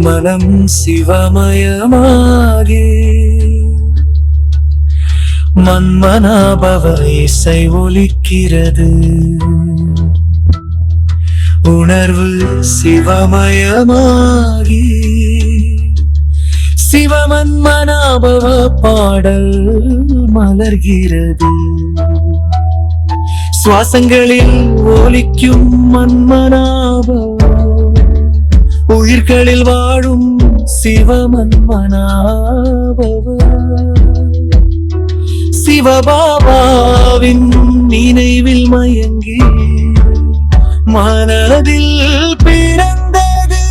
மனம் சிவமயமாகி மன்மனாபவ இசை ஒலிக்கிறது. உணர்வு சிவமயமாகி சிவமன்மனாபவ பாடல் மலர்கிறது. சுவாசங்களில் ஒலிக்கும் மன்மனாபவ, உயிர்களில் வாழும் சிவமன்மனாபவ. சிவபாபாவின் நினைவில் மயங்கி மனதில் பிறந்தது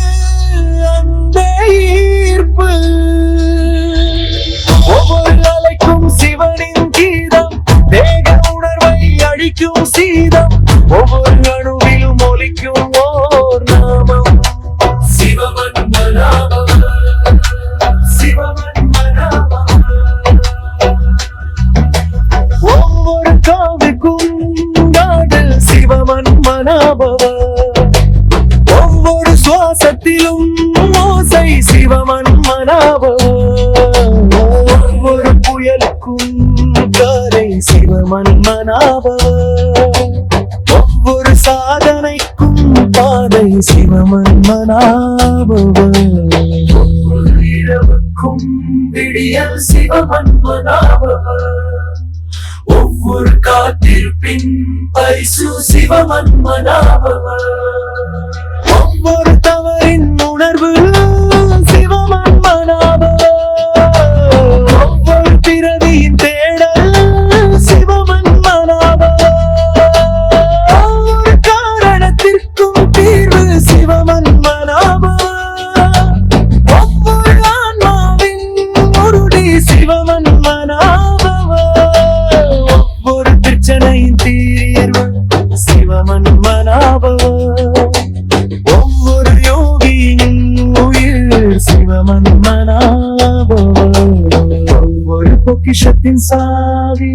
அந்த ஈர்ப்பு. ஒவ்வொரு அலைக்கும் சிவனின் கீதம், தேக உணர்வை அழிக்கும் சீதம். ஒவ்வொரு அணுவிலும் ஒலிக்கும் ஓர் நாமம் சிவமன்மனாபவ, சிவமன்மனாபவ. ஒவ்வொரு காவிற்கும் காதல் சிவமன்மனாபவ. ஒவ்வொரு சுவாசத்திலும் ஓசை சிவமன்மனாபவ. ஒவ்வொரு புயலுக்கும் கரை சிவமன்மனாபவ. ஒவ்வொரு சாதனைக்கும் பாதை சிவமன்மனாபவ. ஒவ்வொரு இரவுக்கும் விடியல் சிவமன்மனாபவ. ஒவ்வொரு காத்திருப்பின் பரிசு சிவமன்மனாபவ. ஒவ்வொரு தவறின் உணர்வு சிவமன்மனாபவ. ஒவ்வொரு பிறவியின் தேடல் சிவமன்மனாபவ. ஒவ்வொரு காரணத்திற்கும் தீர்வு சிவமன்மனாபவ. ஒவ்வொரு ஆன்மாவின் உறுதி சிவமன்மனாபவ. ஒவ்வொரு பிரச்சனையின் தீர்வு சிவமன்மனாபவ. ஒவ்வொரு யோகியின் உயிர் சிவமன்மனாபவ. ஒவ்வொரு பொக்கிஷத்தின் சாவி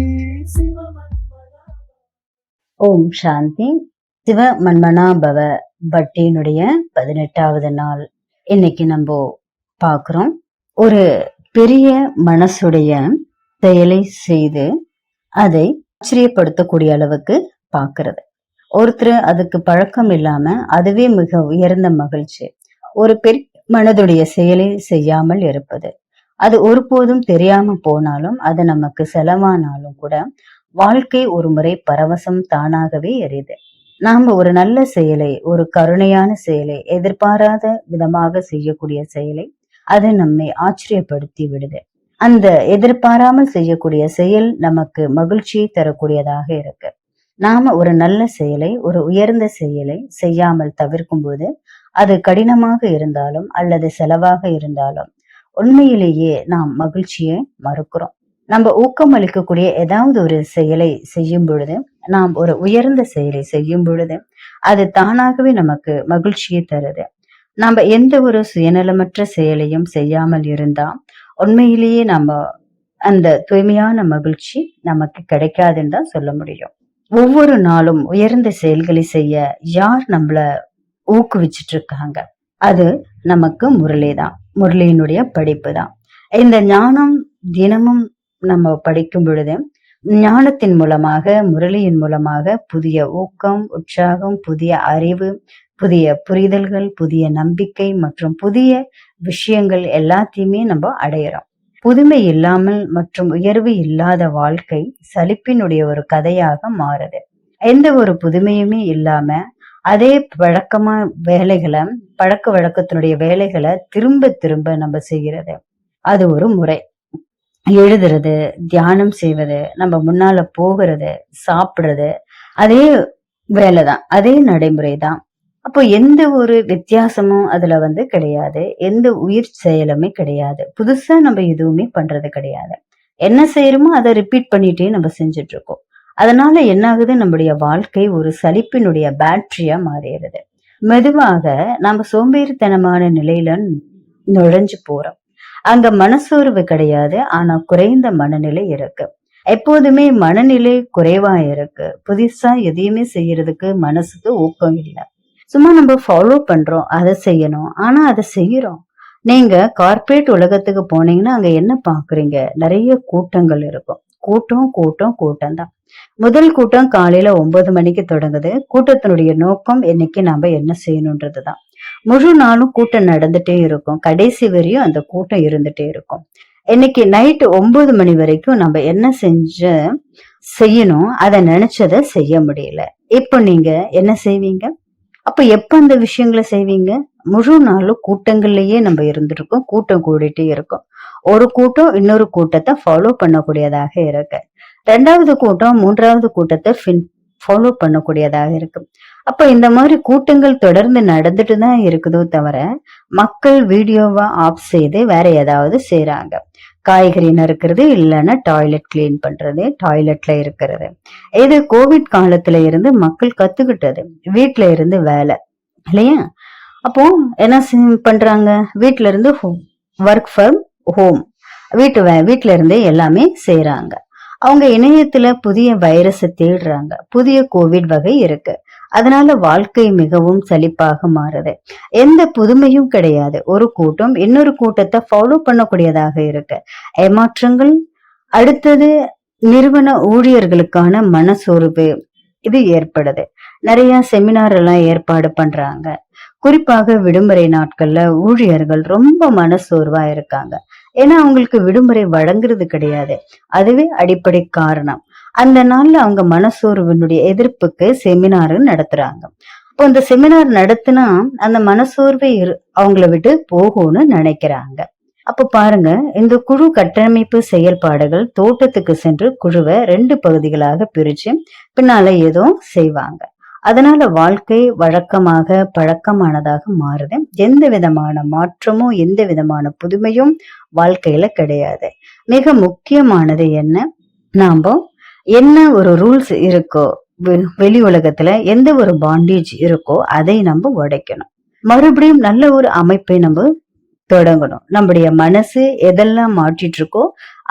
சிவமன்மனாபவ. ஓம் சாந்தி. சிவ மன்மனாபவ பட்டியினுடைய 18வது நாள். இன்னைக்கு நம்ம பார்க்கிறோம், ஒரு பெரிய மனசுடைய செயலை செய்து அதை ஆச்சரியப்படுத்தக்கூடிய அளவுக்கு பார்க்கிறது. ஒருத்தர் அதுக்கு பழக்கம் இல்லாம அதுவே மிக உயர்ந்த மகிழ்ச்சி. ஒரு பெரிய மனதுடைய செயலை செய்யாமல் இருப்பது, அது ஒருபோதும் தெரியாம போனாலும் அது நமக்கு செலவானாலும் கூட வாழ்க்கை ஒரு முறை பரவசம் தானாகவே எரியுது. நாம ஒரு நல்ல செயலை, ஒரு கருணையான செயலை, எதிர்பாராத விதமாக செய்யக்கூடிய செயலை அது நம்மை ஆச்சரியப்படுத்தி விடுது. அந்த எதிர்பாராமல் செய்யக்கூடிய செயல் நமக்கு மகிழ்ச்சியை தரக்கூடியதாக இருக்கு. நாம ஒரு நல்ல செயலை, ஒரு உயர்ந்த செயலை செய்யாமல் தவிர்க்கும் போது அது கடினமாக இருந்தாலும் அல்லது செலவாக இருந்தாலும் உண்மையிலேயே நாம் மகிழ்ச்சியை மறுக்கிறோம். நம்ம ஊக்கம் அளிக்கக்கூடிய ஏதாவது ஒரு செயலை செய்யும் பொழுது, நாம் ஒரு உயர்ந்த செயலை செய்யும் பொழுது அது தானாகவே நமக்கு மகிழ்ச்சியை தருது. நம்ம எந்த ஒரு சுயநலமற்ற செயலையும் செய்யாமல் இருந்தா உண்மையிலேயே நம்ம அந்த தூய்மையான மகிழ்ச்சி நமக்கு கிடைக்காதுன்னு தான் சொல்ல முடியும். ஒவ்வொரு நாளும் உயர்ந்த செயல்களை செய்ய யார் நம்மள ஊக்குவிச்சிட்டு இருக்காங்க? அது நமக்கு முரளி தான், முரளியினுடைய படிப்பு தான். இந்த ஞானம் தினமும் நம்ம படிக்கும் பொழுது ஞானத்தின் மூலமாக, முரளியின் மூலமாக புதிய ஊக்கம், உற்சாகம், புதிய அறிவு, புதிய புரிதல்கள், புதிய நம்பிக்கை மற்றும் புதிய விஷயங்கள் எல்லாத்தையுமே நம்ம அடையிறோம். புதுமை இல்லாமல் மற்றும் உயர்வு இல்லாத வாழ்க்கை சலிப்பினுடைய ஒரு கதையாக மாறுது. எந்த ஒரு புதுமையுமே இல்லாம அதே பழக்கமா வேலைகளை, பழக்க வழக்கத்தினுடைய வேலைகளை திரும்ப திரும்ப நம்ம செய்கிறது, அது ஒரு முறை. எழுதுறது, தியானம் செய்வது, நம்ம முன்னால போகிறது, சாப்பிடுறது, அதே வேலைதான், அதே நடைமுறை தான். அப்போ எந்த ஒரு வித்தியாசமும் அதுல கிடையாது. எந்த உயிர் செயலுமே கிடையாது. புதுசா நம்ம எதுவுமே பண்றது கிடையாது. என்ன செய்யறோமோ அதை ரிப்பீட் பண்ணிட்டே நம்ம செஞ்சுட்டு இருக்கோம். அதனால என்ன ஆகுது? நம்முடைய வாழ்க்கை ஒரு சலிப்பினுடைய பேட்டரியா மாறிடுது. மெதுவாக நம்ம சோம்பேறித்தனமான நிலையில நுழைஞ்சு போறோம். அங்க மனசோர்வு கிடையாது, ஆனா குறைந்த மனநிலை இருக்கு. எப்போதுமே மனநிலை குறைவா இருக்கு. புதுசா எதையுமே செய்யறதுக்கு மனசுக்கு ஊக்கம் இல்லை. சும்மா நம்ம ஃபாலோ பண்றோம், அதை செய்யணும், ஆனா அதை செய்யறோம். நீங்க கார்ப்பரேட் உலகத்துக்கு போனீங்கன்னா அங்க என்ன பாக்குறீங்க? நிறைய கூட்டங்கள் இருக்கும். கூட்டம் கூட்டம் கூட்டம் தான். முதல் கூட்டம் காலையில 9 மணிக்கு தொடங்குது. கூட்டத்தினுடைய நோக்கம் இன்னைக்கு நாம என்ன செய்யணும்ன்றதுதான். முழு நாளும் கூட்டம் நடந்துட்டே இருக்கும். கடைசி வரையும் அந்த கூட்டம் இருந்துட்டே இருக்கும். இன்னைக்கு நைட் 9 மணி வரைக்கும் நம்ம என்ன செய்யணும், அதை நினைச்சதை செய்ய முடியல. இப்ப நீங்க என்ன செய்வீங்க? அப்ப எப்ப அந்த விஷயங்களை செய்வீங்க? முழு நாளும் கூட்டங்கள்லயே நம்ம இருந்திருக்கோம். கூட்டம் கூடிட்டே இருக்கும். ஒரு கூட்டம் இன்னொரு கூட்டத்தை ஃபாலோ பண்ணக்கூடியதாக இருக்கு. 2வது கூட்டம் 3வது கூட்டத்தை ஃபாலோ பண்ணக்கூடியதாக இருக்கு. அப்ப இந்த மாதிரி கூட்டங்கள் தொடர்ந்து நடந்துட்டு தான் இருக்குதோ தவிர மக்கள் வீடியோவா ஆஃப் செய்து வேற ஏதாவது செய்யறாங்க. காய்கறி நறுக்கிறது, இல்லைன்னா டாய்லெட் கிளீன் பண்றது, டாய்லெட்ல இருக்கிறது. இது கோவிட் காலத்துல இருந்து மக்கள் கத்துக்கிட்டது. வீட்டுல இருந்து வேலை இல்லையா? அப்போ என்ன பண்றாங்க? வீட்டுல இருந்து ஒர்க் ஃப்ரம் ஹோம், வீட்டுல இருந்தே எல்லாமே செய்யறாங்க. அவங்க இணையத்துல புதிய வைரஸை தேடுறாங்க. புதிய கோவிட் வகை இருக்கு. அதனால வாழ்க்கை மிகவும் சலிப்பாக மாறுது. எந்த புதுமையும் கிடையாது. ஒரு கூட்டம் இன்னொரு கூட்டத்தை ஃபாலோ பண்ணக்கூடியதாக இருக்கு. ஏமாற்றங்கள். அடுத்தது நிறுவன ஊழியர்களுக்கான மனசோர்வு இது ஏற்படுது. நிறைய செமினார் எல்லாம் ஏற்பாடு பண்றாங்க. குறிப்பாக விடுமுறை நாட்கள்ல ஊழியர்கள் ரொம்ப மனசோர்வா இருக்காங்க. ஏன்னா அவங்களுக்கு விடுமுறை வழங்குறது கிடையாது. அதுவே அடிப்படை காரணம். அந்த நாள்ல அவங்க மனசோர்வினுடைய எதிர்ப்புக்கு செமினார் நடத்துறாங்க. இப்போ இந்த செமினார் நடத்தினா அந்த மனசோர்வை அவங்கள விட்டு போகும்னு நினைக்கிறாங்க. அப்ப பாருங்க, இந்த குழு கட்டமைப்பு செயல்பாடுகள் தோட்டத்துக்கு சென்று குழுவை 2 பகுதிகளாக பிரிச்சு பின்னால ஏதோ செய்வாங்க. அதனால வாழ்க்கை வழக்கமாக பழக்கமானதாக மாறுது. எந்த விதமான மாற்றமும் எந்த விதமான புதுமையும் வாழ்க்கையில கிடையாது. மிக முக்கியமானது என்ன, நாம என்ன ஒரு ரூல்ஸ் இருக்கோ, வெளி உலகத்துல எந்த ஒரு பாண்டேஜ் இருக்கோ அதை நம்ம உடைக்கணும். மறுபடியும் நல்ல ஒரு அமைப்பை நம்ம தொடங்கணும். நம்முடைய மனசு எதெல்லாம் மாற்றிட்டு இருக்கோ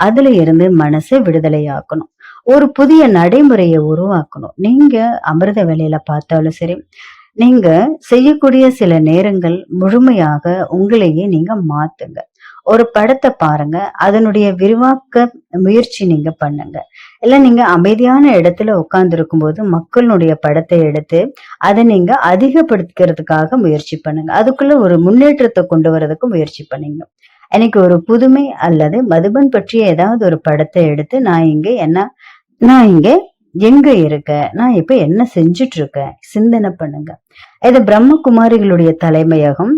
அதுல இருந்து மனசை விடுதலையாக்கணும். ஒரு புதிய நடைமுறையை உருவாக்கணும். நீங்க அமிர்த வேலையில பார்த்தாலும் சரி, நீங்க செய்யக்கூடிய சில நேரங்கள் முழுமையாக உங்களையே நீங்க மாத்துங்க. ஒரு படத்தை பாருங்க, அதனுடைய விரிவாக்க முயற்சி நீங்க பண்ணுங்க. இல்ல நீங்க அமைதியான இடத்துல உட்கார்ந்து இருக்கும் போது மக்களுடைய படத்தை எடுத்து அதை நீங்க அதிகப்படுத்திக்கிறதுக்காக முயற்சி பண்ணுங்க. அதுக்குள்ள ஒரு முன்னேற்றத்தை கொண்டு வரதுக்கு முயற்சி பண்ணுங்க. எனக்கு ஒரு புதுமை அல்லது மதுபன் பற்றிய ஏதாவது ஒரு படத்தை எடுத்து நான் இங்க எங்க இருக்க, நான் இப்ப என்ன செஞ்சுட்டு இருக்கேன் சிந்தனை பண்ணுங்க. இது பிரம்மகுமாரிகளுடைய தலைமையகம்.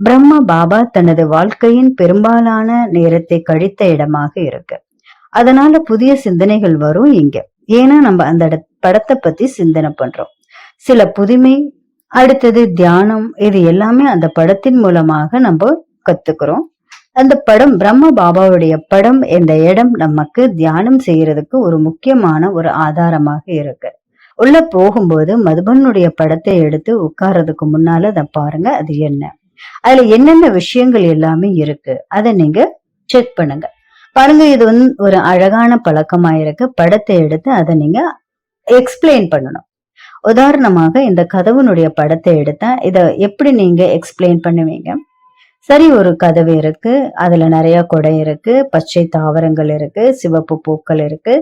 பிரம்மா பாபா தனது வாழ்க்கையின் பெரும்பாலான நேரத்தை கழித்த இடமாக இருக்கு. அதனால புதிய சிந்தனைகள் வரும் இங்க. ஏன்னா நம்ம அந்த படத்தை பத்தி சிந்தனை பண்றோம். சில புதுமை, அடுத்தது தியானம், இது எல்லாமே அந்த படத்தின் மூலமாக நம்ம கத்துக்கிறோம். அந்த படம், பிரம்ம பாபாவுடைய படம், இந்த இடம் நமக்கு தியானம் செய்யறதுக்கு ஒரு முக்கியமான ஒரு ஆதாரமாக இருக்கு. உள்ள போகும்போது மதுபனுடைய படத்தை எடுத்து உட்கார்றதுக்கு முன்னால அதை பாருங்க, அது என்ன, அதுல என்னென்ன விஷயங்கள் எல்லாமே இருக்கு, அதை நீங்க செக் பண்ணுங்க. பாருங்க, இது ஒரு அழகான பழக்கமா இருக்கு. படத்தை எடுத்து அதை நீங்க எக்ஸ்பிளைன் பண்ணணும். உதாரணமாக இந்த கதவுனுடைய படத்தை எடுத்தா இத எப்படி நீங்க எக்ஸ்பிளைன் பண்ணுவீங்க? சரி, ஒரு கதவு இருக்கு, அதுல நிறைய கொடை இருக்கு, பச்சை தாவரங்கள் இருக்கு, சிவப்பு பூக்கள் இருக்கு,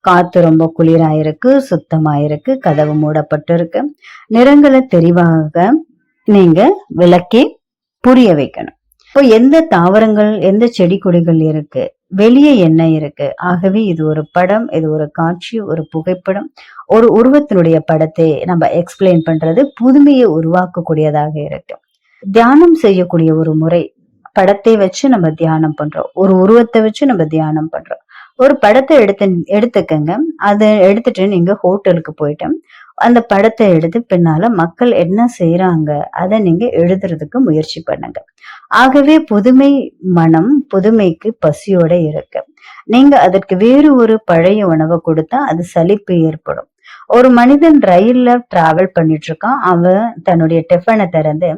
காத்து ரொம்ப குளிரா இருக்கு, சுத்தமா இருக்கு, கதவு மூடப்பட்டு இருக்கு. நிறங்களை தெரிவாக நீங்க விளக்கி புரிய வைக்கணும். இப்போ எந்த தாவரங்கள், எந்த செடி கொடிகள் இருக்கு, வெளியே என்ன இருக்கு. ஆகவே இது ஒரு படம், இது ஒரு காட்சி, ஒரு புகைப்படம், ஒரு உருவத்தினுடைய படத்தை நம்ம எக்ஸ்பிளைன் பண்றது புதுமையை உருவாக்கக்கூடியதாக இருக்கு. தியானம் செய்யக்கூடிய ஒரு முறை, படத்தை வச்சு நம்ம தியானம் பண்றோம், ஒரு உருவத்தை வச்சு நம்ம தியானம் பண்றோம். ஒரு படத்தை எடுத்துக்கங்க. அதை எடுத்துட்டு நீங்க ஹோட்டலுக்கு போயிட்டு அந்த படத்தை எடுத்து பின்னால மக்கள் என்ன செய்யறாங்க அதை நீங்க எழுதுறதுக்கு முயற்சி பண்ணுங்க. ஆகவே புதுமை மனம் புதுமைக்கு பசியோட இருக்கு. நீங்க அதற்கு வேறு ஒரு பழைய உணவை கொடுத்தா அது சலிப்பு ஏற்படும். ஒரு மனிதன் ரயில்ல டிராவல் பண்ணிட்டு இருக்கான். அவன் தன்னுடைய டிஃபனை திறந்து,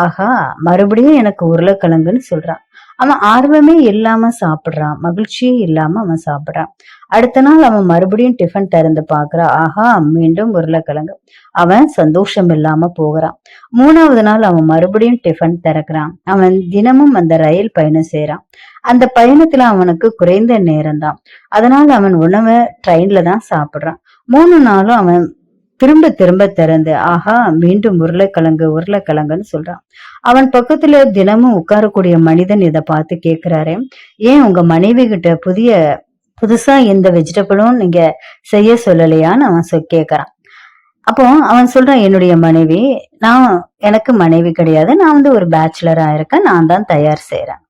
ஆஹா, மறுபடியும் எனக்கு உருளைக்கிழங்குன்னு சொல்றான். அவன் ஆர்வமே இல்லாம சாப்பிடுறான், மகிழ்ச்சியே இல்லாம அவன் சாப்பிடுறான். அடுத்த நாள் அவன் மறுபடியும் டிஃபன் திறந்து பாக்குறான். ஆஹா, மீண்டும் உருளைக்கிழங்கு. அவன் சந்தோஷம் இல்லாம போகிறான். 3வது நாள் அவன் மறுபடியும் டிஃபன் திறக்கிறான். அவன் தினமும் அந்த ரயில் பயணம் செய்யறான். அந்த பயணத்துல அவனுக்கு குறைந்த நேரம் தான், அதனால அவன் உணவை ட்ரெயின்ல தான் சாப்பிடுறான். 3 நாளும் அவன் திரும்ப திரும்ப திறந்து ஆஹா, மீண்டும் உருளைக்கிழங்கு உருளைக்கிழங்குன்னு சொல்றான். அவன் பக்கத்துல தினமும் உட்காரக்கூடிய மனிதன் இதை பார்த்து கேக்குறாரு, ஏன் உங்க மனைவி கிட்ட புதுசா எந்த வெஜிடபிளும் நீங்க செய்ய சொல்லலையான்னு அவன் கேக்குறான். அப்போ அவன் சொல்றான், என்னுடைய மனைவி, எனக்கு மனைவி கிடையாது, நான் ஒரு பேச்சுலரா இருக்கேன், நான் தான் தயார் செய்யறேன்.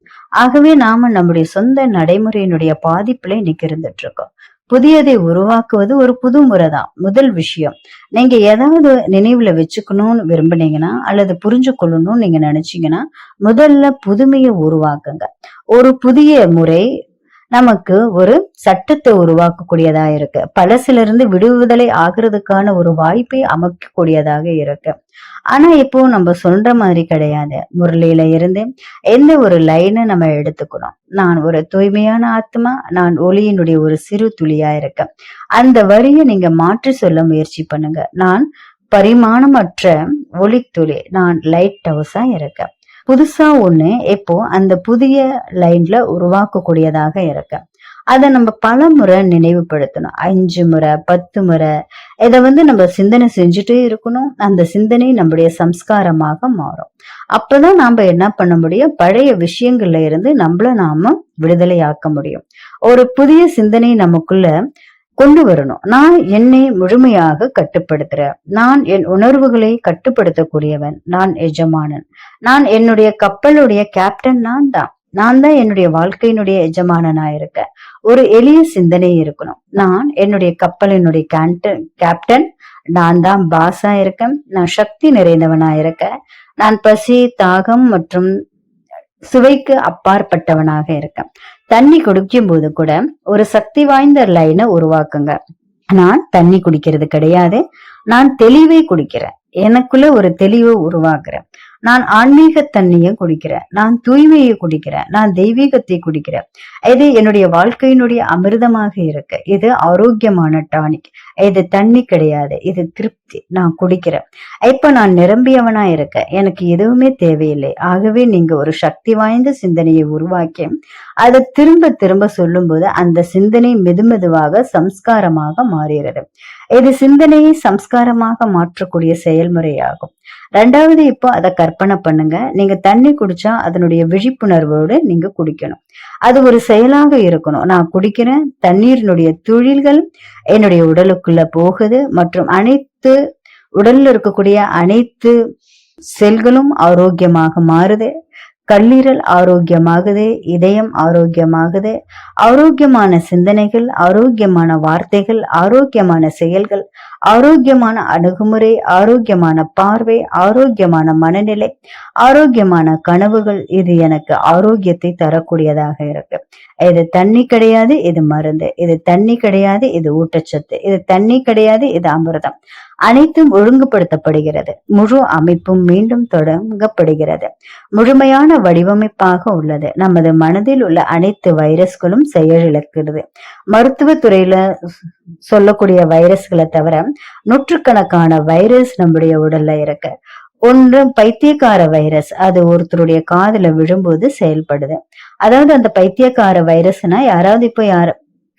ஆகவே நாம நம்முடைய சொந்த நடைமுறையினுடைய பாதிப்புல இன்னைக்கு இருந்துட்டு இருக்கோம். புதியதை உருவாக்குவது ஒரு புது முறைதான். முதல் விஷயம், நீங்க ஏதாவது நினைவுல வச்சுக்கணும்னு விரும்புனீங்கன்னா அல்லது புரிஞ்சு கொள்ளணும்னு நீங்க நினைச்சீங்கன்னா முதல்ல புதுமையை உருவாக்குங்க. ஒரு புதிய முறை நமக்கு ஒரு சட்டத்தை உருவாக்கக்கூடியதா இருக்கு. பழசிலிருந்து விடுதலை ஆகுறதுக்கான ஒரு வாய்ப்பை அமைக்கக்கூடியதாக இருக்கு. ஆனா இப்போ நம்ம சொல்ற மாதிரி கிடையாது. முரளியில இருந்து எந்த ஒரு லைனை நம்ம எடுத்துக்கணும். நான் ஒரு தூய்மையான ஆத்மா, நான் ஒளியினுடைய ஒரு சிறு துளியா இருக்கேன். அந்த வரியை நீங்க மாற்றி சொல்ல முயற்சி பண்ணுங்க. நான் பரிமாணமற்ற ஒளித்துளி, நான் லைட் ஹவுஸா இருக்கேன். புதுசா ஒண்ணு இப்போ அந்த புதிய லைன்ல உருவாக்கக்கூடியதாக இருக்கு. அதை நம்ம பல முறை நினைவுபடுத்தணும். 5 முறை 10 முறை இதை நம்ம சிந்தனை செஞ்சுட்டே இருக்கணும். அந்த சிந்தனை நம்முடைய சம்ஸ்காரமாக மாறும். அப்பதான் நாம என்ன பண்ண முடியும், பழைய விஷயங்கள்ல இருந்து நாம விடுதலை ஆக்க முடியும். ஒரு புதிய சிந்தனை நமக்குள்ள கொண்டு வரணும். நான் என்னை முழுமையாக கட்டுப்படுத்துறேன். நான் என் உணர்வுகளை கட்டுப்படுத்தக்கூடியவன். நான் எஜமானன். நான் என்னுடைய கப்பலுடைய கேப்டன். நான் தான் என்னுடைய வாழ்க்கையினுடைய எஜமானனா இருக்கேன். ஒரு எளிய சிந்தனை இருக்கணும். நான் என்னுடைய கப்பலினுடைய கேப்டன். நான் தான் பாஸா இருக்கேன். நான் சக்தி நிறைந்தவனா இருக்கேன். நான் பசி, தாகம் மற்றும் சுவைக்கு அப்பாற்பட்டவனாக இருக்கேன். தண்ணி குடிக்கும் போது கூட ஒரு சக்தி வாய்ந்த லைனை உருவாக்குங்க. நான் தண்ணி குடிக்கிறது கிடையாது, நான் தெளிவை குடிக்கிறேன். எனக்குள்ள ஒரு தெளிவை உருவாக்குறேன். நான் ஆன்மீக தண்ணியை குடிக்கிறேன். நான் தூய்மையை குடிக்கிறேன். நான் தெய்வீகத்தை குடிக்கிறேன். இது என்னுடைய வாழ்க்கையினுடைய அமிர்தமாக இருக்கு. இது ஆரோக்கியமான டானிக். இது தண்ணி கிடையாது, இது திருப்தி. நான் குடிக்கிறேன். இப்ப நான் நிரம்பியவனா இருக்கேன். எனக்கு எதுவுமே தேவையில்லை. ஆகவே நீங்க ஒரு சக்தி வாய்ந்த சிந்தனையை உருவாக்கி அதை திரும்ப திரும்ப சொல்லும் போது அந்த சிந்தனை மெதுமெதுவாக சம்ஸ்காரமாக மாறுகிறது. இது சிந்தனையை சம்ஸ்காரமாக மாற்றக்கூடிய செயல்முறையாகும். 2வது, இப்போ அதை கற்பனை பண்ணுங்க. நீங்க தண்ணி குடிச்சா அதனுடைய விழிப்புணர்வோடு நீங்க குடிக்கணும். அது ஒரு செயலாக இருக்கணும். நான் குடிக்கிறேன், தண்ணீரினுடைய துளிகள் என்னுடைய உடலுக்குள்ள போகுது மற்றும் அனைத்து உடல்ல இருக்கக்கூடிய அனைத்து செல்களும் ஆரோக்கியமாக மாறுது. கல்லீரல் ஆரோக்கியமாகுது, இதயம் ஆரோக்கியமாகுது. ஆரோக்கியமான சிந்தனைகள், ஆரோக்கியமான வார்த்தைகள், ஆரோக்கியமான செயல்கள், ஆரோக்கியமான அணுகுமுறை, ஆரோக்கியமான பார்வை, ஆரோக்கியமான மனநிலை, ஆரோக்கியமான கனவுகள், இது எனக்கு ஆரோக்கியத்தை தரக்கூடியதாக இருக்கு. இது தண்ணி கிடையாது, இது மருந்து. இது தண்ணி கிடையாது, இது ஊட்டச்சத்து. இது தண்ணி கிடையாது, இது அமிர்தம். அனைத்தும் ஒழுங்குபடுத்தப்படுகிறது. முழு அமைப்பும் மீண்டும் தொடங்கப்படுகிறது. முழுமையான வடிவமைப்பாக உள்ளது. நமது மனதில் உள்ள அனைத்து வைரஸ்களும் செயலிழக்கிறது. மருத்துவ துறையில சொல்லக்கூடிய வைரஸ்களை தவிர நூற்றுக்கணக்கான வைரஸ் நம்முடைய உடல்ல இருக்கு. ஒன்று பைத்தியக்கார வைரஸ். அது ஒருத்தருடைய காதுல விழும்போது செயல்படுது. அதாவது அந்த பைத்தியக்கார வைரஸ்னா யாராவது இப்போ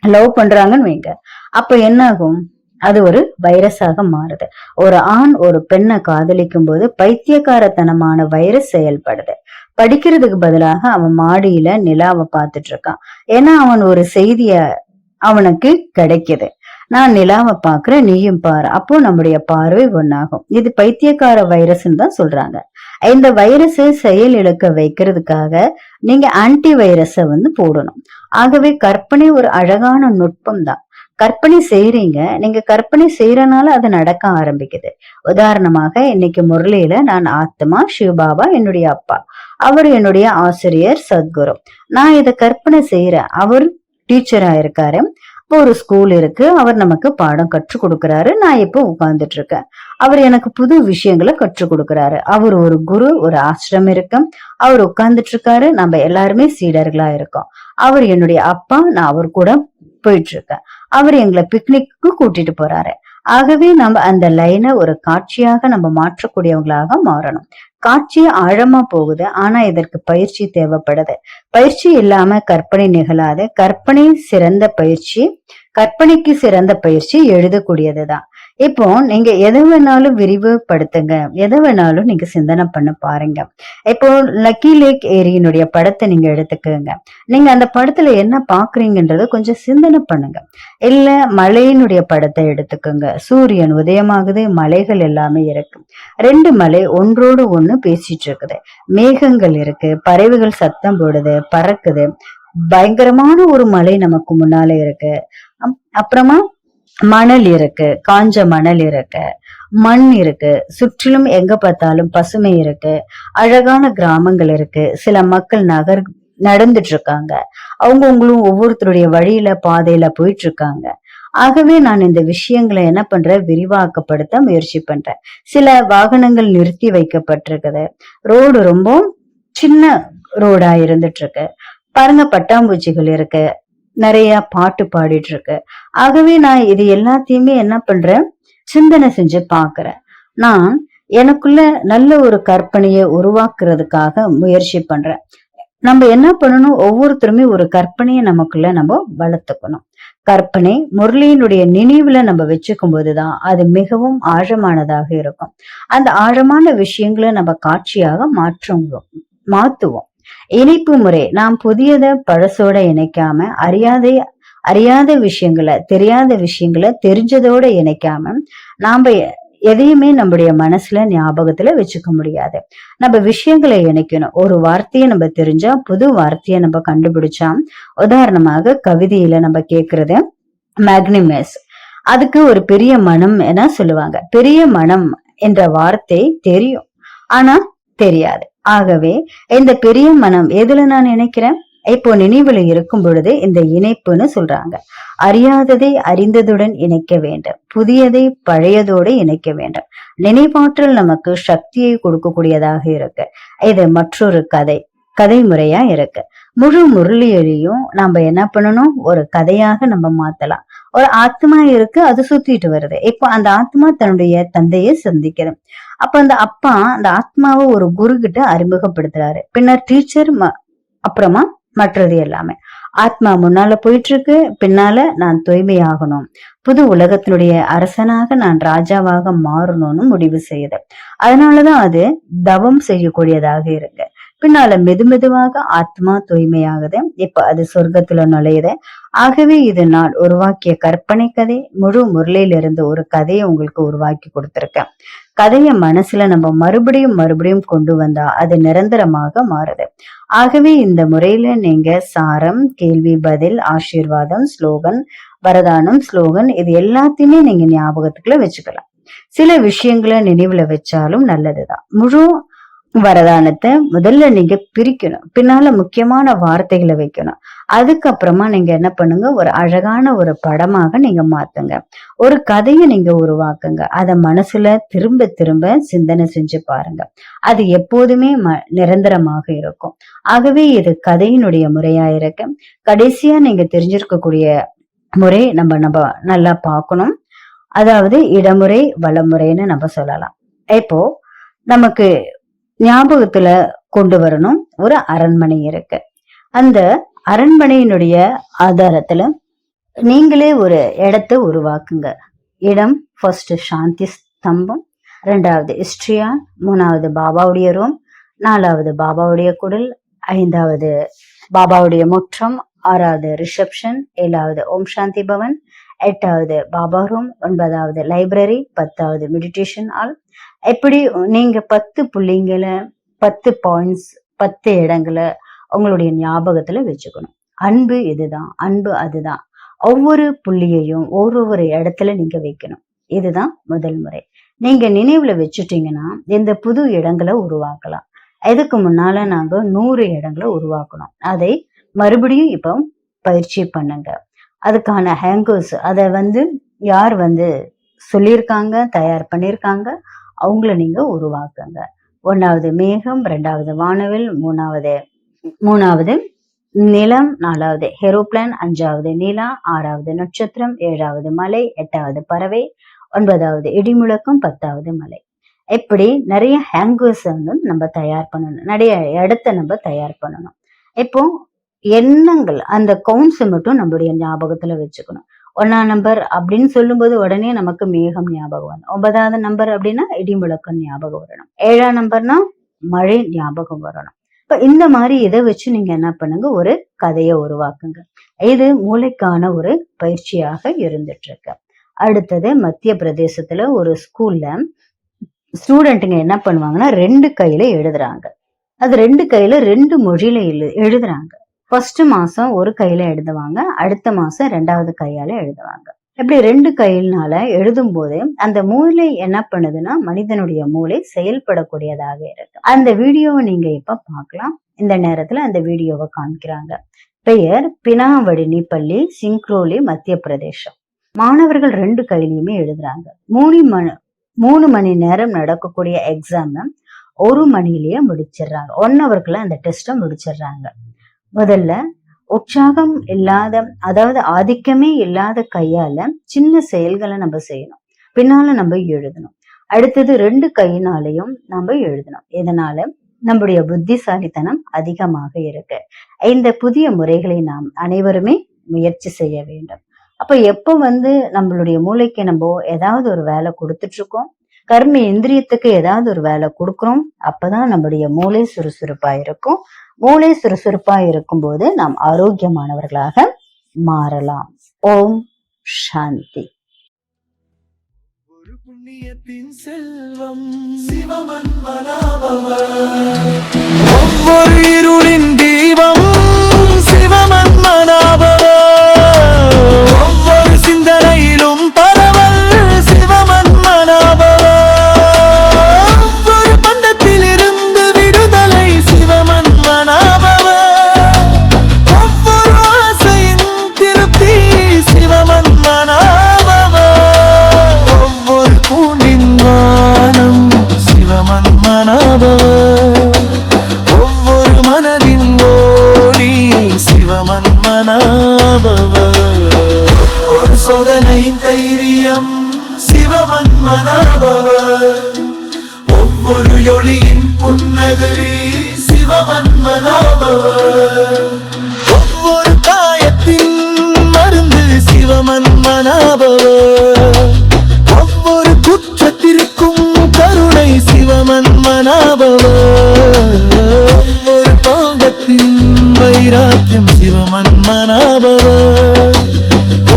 லவ் பண்றாங்கன்னு வைங்க, அப்ப என்ன ஆகும், அது ஒரு வைரஸாக மாறுது. ஒரு ஆண் ஒரு பெண்ணை காதலிக்கும் போது பைத்தியக்காரத்தனமான வைரஸ் செயல்படுது. படிக்கிறதுக்கு பதிலாக அவன் மாடியில நிலாவை பார்த்துட்டு இருக்கான். ஏன்னா அவன் ஒரு செய்திய அவனுக்கு கிடைக்குது. நான் நிலாவை பாக்குறேன், நீயும் பாரு. அப்போ நம்முடைய பார்வை ஒன்னாகும். இது பைத்தியக்கார வைரஸ்ன்னு தான் சொல்றாங்க. இந்த வைரஸை செயல் இழக்க வைக்கிறதுக்காக நீங்க ஆன்டி வைரஸை போடணும். ஆகவே கற்பனை ஒரு அழகான நுட்பம் தான். கற்பனை செய்யறீங்க, நீங்க கற்பனை செய்யறனால அது நடக்க ஆரம்பிக்குது. உதாரணமாக இன்னைக்கு முரளியில நான் ஆத்மா, சிவபாபா என்னுடைய அப்பா, அவர் என்னுடைய ஆசிரியர் சத்குரு. நான் இதை கற்பனை செய்யறேன். அவர் டீச்சரா இருக்காரு. இப்போ ஒரு ஸ்கூல் இருக்கு, அவர் நமக்கு பாடம் கற்றுக் கொடுக்கிறாரு. நான் இப்போ உட்கார்ந்துட்டு இருக்கேன். அவர் எனக்கு புது விஷயங்களை கற்றுக் கொடுக்கிறாரு. அவர் ஒரு குரு, ஒரு ஆசிரமம் இருக்கு. அவர் உட்கார்ந்துட்டு இருக்காரு. நம்ம எல்லாருமே சீடர்களா இருக்கோம். அவர் என்னுடைய அப்பா, நான் அவர் கூட போயிட்டு இருக்கேன். அவர் எங்களை பிக்னிக்கு கூட்டிட்டு போறாரு. ஆகவே நம்ம அந்த லைனை ஒரு காட்சியாக நம்ம மாற்றக்கூடியவங்களாக மாறணும். காட்சி ஆழமா போகுது, ஆனா இதற்கு பயிற்சி தேவைப்படுது. பயிற்சி இல்லாம கற்பனை நிகழாது. கற்பனை சிறந்த பயிற்சி, கற்பனைக்கு சிறந்த பயிற்சி எழுதக்கூடியதுதான். இப்போ நீங்க எதை வேணாலும் விரிவுபடுத்துங்க, எதை வேணாலும் நீங்க சிந்தனை பண்ண பாருங்க. இப்போ லக்கி லேக் ஏரியினுடைய படத்தை நீங்க எடுத்துக்கோங்க. நீங்க அந்த படத்துல என்ன பாக்குறீங்கன்றத கொஞ்சம் சிந்தனை பண்ணுங்க. இல்ல மலையினுடைய படத்தை எடுத்துக்கோங்க. சூரியன் உதயமாகுது, மலைகள் எல்லாமே இருக்கு. ரெண்டு மலை ஒன்றோடு ஒண்ணு பேசிட்டு இருக்குது. மேகங்கள் இருக்கு, பறவைகள் சத்தம் போடுது, பறக்குது. பயங்கரமான ஒரு மலை நமக்கு முன்னால இருக்கு. அப்புறமா மணல் இருக்கு, காஞ்ச மணல் இருக்கு, மண் இருக்கு, சுற்றிலும் எங்க பார்த்தாலும் பசுமை இருக்கு, அழகான கிராமங்கள் இருக்கு, சில மக்கள் நடந்துட்டு இருக்காங்க. அவங்களும் ஒவ்வொருத்தருடைய வழியில பாதையில போயிட்டு இருக்காங்க. ஆகவே நான் இந்த விஷயங்களை என்ன பண்றேன், விரிவாக்கப்படுத்த முயற்சி பண்றேன். சில வாகனங்கள் நிறுத்தி வைக்கப்பட்டிருக்குது. ரோடு ரொம்ப சின்ன ரோடா இருந்துட்டு இருக்கு. பாருங்க, பட்டாம்பூச்சிகள் இருக்கு, நிறைய பாட்டு பாடிட்டு இருக்கு. ஆகவே நான் இது எல்லாத்தையுமே என்ன பண்றேன், சிந்தனை செஞ்சு பாக்குறேன். நான் எனக்குள்ள நல்ல ஒரு கற்பனையை உருவாக்குறதுக்காக முயற்சி பண்றேன். நம்ம என்ன பண்ணணும், ஒவ்வொருத்தருமே ஒரு கற்பனையை நமக்குள்ள நம்ம வளர்த்துக்கணும். கற்பனை முரளியினுடைய நினைவுல நம்ம வச்சுக்கும் போதுதான் அது மிகவும் ஆழமானதாக இருக்கும். அந்த ஆழமான விஷயங்களை நம்ம காட்சியாக மாத்துவோம். இணைப்பு முறை, நாம் புதியதை பழசோட இணைக்காம, அறியாத விஷயங்களை, தெரியாத விஷயங்களை தெரிஞ்சதோட இணைக்காம, நாம எதையுமே நம்முடைய மனசுல ஞாபகத்துல வச்சுக்க முடியாது. நம்ம விஷயங்களை இணைக்கணும். ஒரு வார்த்தையை நம்ம தெரிஞ்சா, புது வார்த்தையை நம்ம கண்டுபிடிச்சா, உதாரணமாக கவிதையில நம்ம கேக்குறது மேக்னிமஸ், அதுக்கு ஒரு பெரிய மனம் என சொல்லுவாங்க. பெரிய மனம் என்ற வார்த்தை தெரியும், ஆனா தெரியாது. ஆகவே இந்த பெரிய மனம் எதுல நான் நினைக்கிறேன், இப்போ நினைவுல இருக்கும் பொழுது இந்த இணைப்புன்னு சொல்றாங்க. அறியாததை அறிந்ததுடன் இணைக்க வேண்டும், புதியதை பழையதோடு இணைக்க வேண்டும். நினைவாற்றல் நமக்கு சக்தியை கொடுக்கக்கூடியதாக இருக்கு. இது மற்றொரு கதை முறையா இருக்கு. முழு முரளியையும் நம்ம என்ன பண்ணணும், ஒரு கதையாக நம்ம மாத்தலாம். ஒரு ஆத்மா இருக்கு, அது சுத்திட்டு வருது. இப்போ அந்த ஆத்மா தன்னுடைய தந்தையை சந்திக்கிறது. அப்ப அந்த அப்பா அந்த ஆத்மாவை ஒரு குரு கிட்ட அறிமுகப்படுத்துறாரு. பின்னர் டீச்சர், அப்புறமா மற்றது எல்லாமே. ஆத்மா முன்னால போயிட்டு இருக்கு, பின்னால நான் தூய்மையாகணும், புது உலகத்தினுடைய அரசனாக நான் ராஜாவாக மாறணும்னு முடிவு செய்யுது. அதனாலதான் அது தவம் செய்யக்கூடியதாக இருக்கு. பின்னால மெதுவாக ஆத்மா தூய்மையாகுது. இப்ப அது சொர்க்கத்துல நுழையுது. ஆகவே இது நான் உருவாக்கிய கற்பனை கதை. முழு முரளியிலிருந்து ஒரு கதையை உங்களுக்கு உருவாக்கி கொடுத்திருக்கேன். கதைய மனசுல நம்ம மறுபடியும் கொண்டு வந்தா அது நிரந்தரமாக மாறுது. ஆகவே இந்த முறையில நீங்க சாரம், கேள்வி பதில், ஆசீர்வாதம், ஸ்லோகன், வரதானம், ஸ்லோகன், இது எல்லாத்தையுமே நீங்க ஞாபகத்துக்குள்ள வச்சுக்கலாம். சில விஷயங்களை நினைவுல வச்சாலும் நல்லதுதான். முழு வரதானத்தை முதல்ல நீங்க பிரிக்கணும், பின்னால முக்கியமான வார்த்தைகளை வைக்கணும். அதுக்கப்புறமா நீங்க என்ன பண்ணுங்க, ஒரு அழகான ஒரு படமாக நீங்க மாத்துங்க. ஒரு கதையை நீங்க உருவாக்குங்க. அத மனசுல திரும்ப சிந்தனை செஞ்சு பாருங்க. அது எப்போதுமே நிரந்தரமாக இருக்கும். ஆகவே இது கதையினுடைய முறையா இருக்கு. கடைசியா நீங்க தெரிஞ்சிருக்கக்கூடிய முறை நம்ம நல்லா பார்க்கணும். அதாவது இடமுறை வளமுறைன்னு நம்ம சொல்லலாம். இப்போ நமக்கு ஞாபகத்துல கொண்டு வரணும், ஒரு அரண்மனை இருக்கு. அந்த அரண்மனையினுடைய ஆதாரத்துல நீங்களே ஒரு இடத்தை உருவாக்குங்க. இடம் ஃபர்ஸ்ட் சாந்தி ஸ்தம்பம், 2வது இஸ்ட்ரியான், 3வது பாபாவுடைய ரூம், 4வது பாபாவுடைய குடில், 5வது பாபாவுடைய முற்றம், 6வது ரிசப்ஷன், 7வது ஓம் சாந்தி பவன், 8வது பாபா ரூம், 9வது லைப்ரரி, 10வது மெடிடேஷன் ஹால். எப்படி நீங்க 10 புள்ளிங்களை, 10 பாயிண்ட்ஸ், 10 இடங்களை உங்களுடைய ஞாபகத்துல வச்சுக்கணும். அன்பு இதுதான், அன்பு அதுதான். ஒவ்வொரு புள்ளியையும் ஒவ்வொரு இடத்துல நீங்க வைக்கணும். இதுதான் முதல் முறை. நீங்க நினைவுல வச்சுட்டீங்கன்னா இந்த புது இடங்களை உருவாக்கலாம். இதுக்கு முன்னால நாங்க 100 இடங்களை உருவாக்கணும். அதை மறுபடியும் இப்போ பயிற்சி பண்ணுங்க. அதுக்கான ஹேங்கர்ஸ் அதை வந்து யார் வந்து சொல்லியிருக்காங்க, தயார் பண்ணியிருக்காங்க, அவங்கள நீங்க உருவாக்குங்க. 1வது மேகம், 2வது வானவில், மூணாவது நிலம், 4வது ஏரோப்ளேன், 5வது நிலா, 6வது நட்சத்திரம், 7வது மலை, 8வது பறவை, 9வது இடிமுழக்கம், 10வது மலை. இப்படி நிறைய ஹேங்கர்ஸ் வந்து நம்ம தயார் பண்ணணும், நிறைய இடத்த நம்ம தயார் பண்ணணும். இப்போ எண்ணங்கள் அந்த கவுண்ட்ஸ் மட்டும் நம்மளுடைய ஞாபகத்துல வச்சுக்கணும். 1ஆம் நம்பர் அப்படின்னு சொல்லும்போது உடனே நமக்கு மேகம் ஞாபகம் வரணும். 9வது நம்பர் அப்படின்னா இடிமுழக்கம் ஞாபகம் வரணும். 7ஆம் நம்பர்னா மழை ஞாபகம் வரணும். இப்ப இந்த மாதிரி இதை வச்சு நீங்க என்ன பண்ணுங்க, ஒரு கதையை உருவாக்குங்க. இது மூளைக்கான ஒரு பயிற்சியாக இருந்துட்டு இருக்கு. அடுத்தது மத்திய பிரதேசத்துல ஒரு ஸ்கூல்ல ஸ்டூடெண்ட்டுங்க என்ன பண்ணுவாங்கன்னா 2 கையில எழுதுறாங்க. அது 2 கையில 2 மொழியில எழுதுறாங்க. ஃபர்ஸ்ட் மாசம் ஒரு கையில எழுதுவாங்க, அடுத்த மாசம் 2வது கையால எழுதுவாங்க. இப்படி 2 கையினால எழுதும் போது அந்த மூளை என்ன பண்ணுதுன்னா, மனிதனுடைய மூளை செயல்படக்கூடியதாக இருக்கு. அந்த வீடியோவை நீங்க இப்ப பார்க்கலாம். இந்த நேரத்துல அந்த வீடியோவை காமிக்கிறாங்க. பெயர் பினாவடினி பள்ளி, சிங்க்ரோலி, மத்திய பிரதேசம். மாணவர்கள் 2 கையிலயுமே எழுதுறாங்க. 3 மணி நேரம் நடக்கக்கூடிய எக்ஸாம் 1 மணிலேயே முடிச்சிடுறாங்க. 1 ஹவர்க்குள்ள அந்த டெஸ்ட்டை முடிச்சிடுறாங்க. முதல்ல உற்சாகம் இல்லாத, அதாவது ஆதிக்கமே இல்லாத கையால சின்ன செயல்களை நம்ம செய்யணும். பின்னால நம்ம எழுதணும். அடுத்தது 2 கையினாலையும் நம்ம எழுதணும். இதனால நம்முடைய புத்திசாலித்தனம் அதிகமாக இருக்கு. இந்த புதிய முறைகளை நாம் அனைவருமே முயற்சி செய்ய வேண்டும். அப்ப எப்ப வந்து நம்மளுடைய மூளைக்கு நம்ம ஏதாவது ஒரு வேலை கொடுத்துட்டு இருக்கோம், கர்ம இந்திரியத்துக்கு ஏதாவது ஒரு வேலை கொடுக்குறோம், அப்பதான் நம்முடைய மூளை சுறுசுறுப்பா இருக்கும். மூளை சுறுசுறுப்பா இருக்கும்போது நாம் ஆரோக்கியமானவர்களாக மாறலாம். ஓம் சாந்தி. ஒரு புண்ணியத்தின் செல்வம் சிவமன்மனாபவ, ஒவ்வொரு இருளின் தீபம் சிவமன்மனாபவ, ஒவ்வொரு சிந்தனையிலும் பரவல் சிவமன்மனாபவ, ஒவ்வொரு பந்தத்தில் இருந்து விடுதலை சிவமன்மனாபவ, ஒவ்வொரு ஆசையின் திருப்தி சிவமன்மனாபவ, ஒவ்வொரு பூண்டின் வானம் சிவமன்மனாபவ, ஒவ்வொரு மனதின் ஓடி சிவமன்மனாபவ, ஒரு சோதனையின் தைரியம் சிவமன்மனாபவ, ஒவ்வொரு ஒளியின் புன்னகை சிவமன்மனாபவ, ஒவ்வொரு காயத்தின் மருந்து சிவமன்மனாபவ, ஒவ்வொரு குற்றத்திற்கும் கருணை சிவமன்மனாபவ, ஒவ்வொரு பாகத்தின் வைராக்கியம் சிவமன்மனாபவ,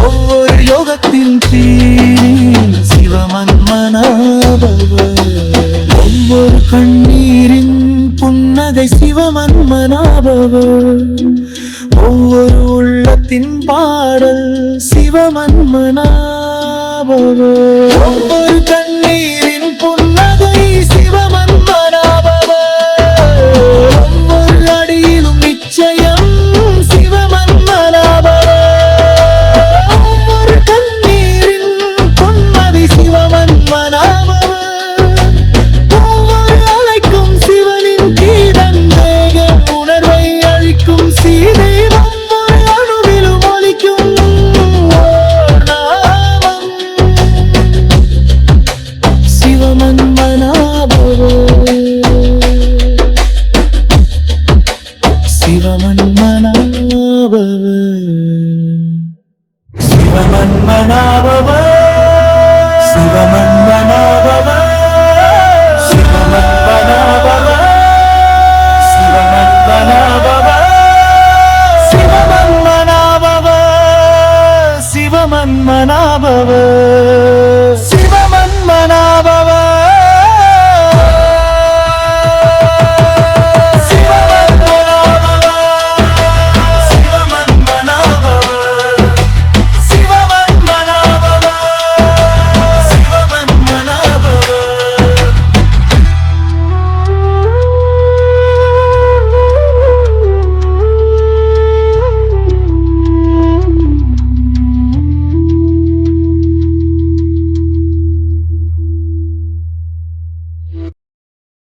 ஒவ்வொரு யோகத்தின் தீரி சிவமன்மனாபவ, ஒவ்வொரு கண்ணீரின் புன்னகை சிவமன்மனாபவ, ஒவ்வொரு உள்ளத்தின் பாடல் சிவமன்மனாபவ, ஒவ்வொரு கண்ணீரின் புன்னகை சிவமன்மனாபவ, ஒவ்வொரு அடியிலும் நிச்சயம் சிவமன்மனாபவ, ஒவ்வொரு கண்ணீரின் பொன்மதி சிவமன்மனாபவ, ஒவ்வொரு அலைக்கும் சிவனின் கீதம் வேக உணர்வை அழிக்கும் சீதை, ஒவ்வொரு அணுவிலும் ஒலிக்கும் ஓர் நாமம் சிவமன்மனாபவ, சிவமன்மனாபவ.